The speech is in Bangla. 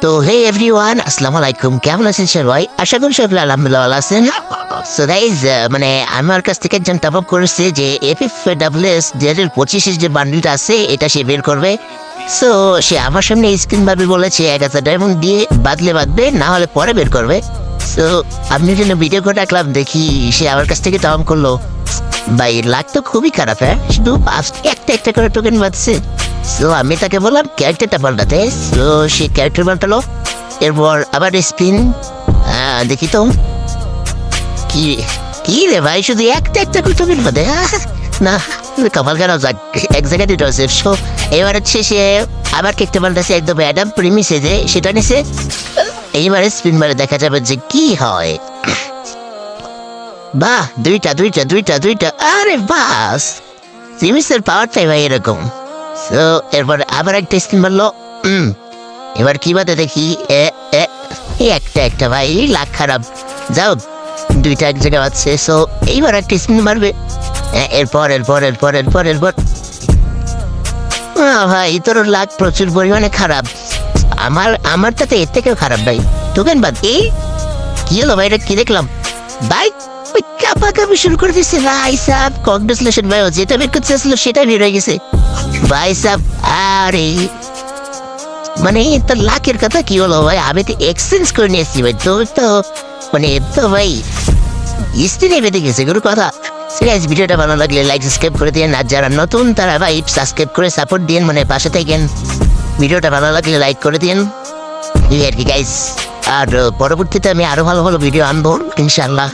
তো হে এভরিওয়ান, আসসালামু আলাইকুম। কেমন আছেন সবাই? আশা করি সবাই আলহামদুলিল্লাহ ভালো আছেন। সো গাইজ, মানে আমার কাছ থেকে একজন টপ আপ করেছে যে এফএফডব্লিউএস 2025 যে বান্ডিলটা আছে এটা সে বের করবে। সো সে আমার সামনে স্ক্রিন ভাবে বলেছে 1000 ডায়মন্ড দিয়ে বাঁধবে, না হলে পরে বের করবে। সো আপনি জন্য ভিডিও করে রাখলাম, দেখি সে আমার কাছ থেকে টপ করলো। ভাই লাগ তো খুবই খারাপ, হ্যাঁ, শুধু একটা একটা করে টোকেন বাঁধছে। সো আমি তাকে বললাম ক্যারেক্টারটা পাল্টাতে। সো সে ক্যারেক্টার পাল্টালো, এরপর আবার স্পিন। দেখি তো কি কি রে ভাই, শুধু একটা একটা করে টোকেন বাঁধে। না, কপাল কেন, যাক এক জায়গায় দিতে হচ্ছে। সো এবার হচ্ছে সে আবার কেকটা পাল্টাছে একদম অ্যাডাম প্রিমিসে যে সেটা নিছে। এইবারে স্পিন মারে দেখা যাবে যে কি হয়। বাহ, দুইটা, আরে বাস প্রিমিসের পাওয়ারটাই ভাই এরকম। তো এরপর আবার একটা স্পিন মারলো। এবার কি বাদে দেখি একটা ভাই লাখ খারাপ। যাও, দুইটা এক জায়গায় পাচ্ছে। সো এইবার একটা স্পিন মারবে। এরপর ভাই তোর লাখ প্রচুর পরিমাণে খারাপ। আমারটা তো এর থেকেও খারাপ ভাই। টোকেন বাদ কি হলো ভাই, এটা কি দেখলাম ভাই? কাপাকাপি শুরু করে দিচ্ছে ভাই সাহেব। কংগ্রেচুলেশন ভাই, যেটা বের করতে আসলো সেটা বের হয়ে গেছে ভাই সাহেব। আরে মানে তোর লাখের কথা কি হলো ভাই? আমি তো এক্সচেঞ্জ করে নিয়ে এসছি ভাই। তোর তো মানে তো ভাই স্ত্রী বেঁধে গেছে কোনো কথা। সিরিয়াস, ভিডিওটা ভালো লাগলে লাইক সাবস্ক্রাইব করে দিন, আর যারা নতুন তারা ভাই সাবস্ক্রাইব করে সাপোর্ট দিন, মানে পাশে থাকেন। ভিডিওটা ভালো লাগলে লাইক করে দিন, এই আর কি গাইস। আর পরবর্তীতে আমি আরো ভালো ভালো ভিডিও আনবো ইনশাল্লাহ।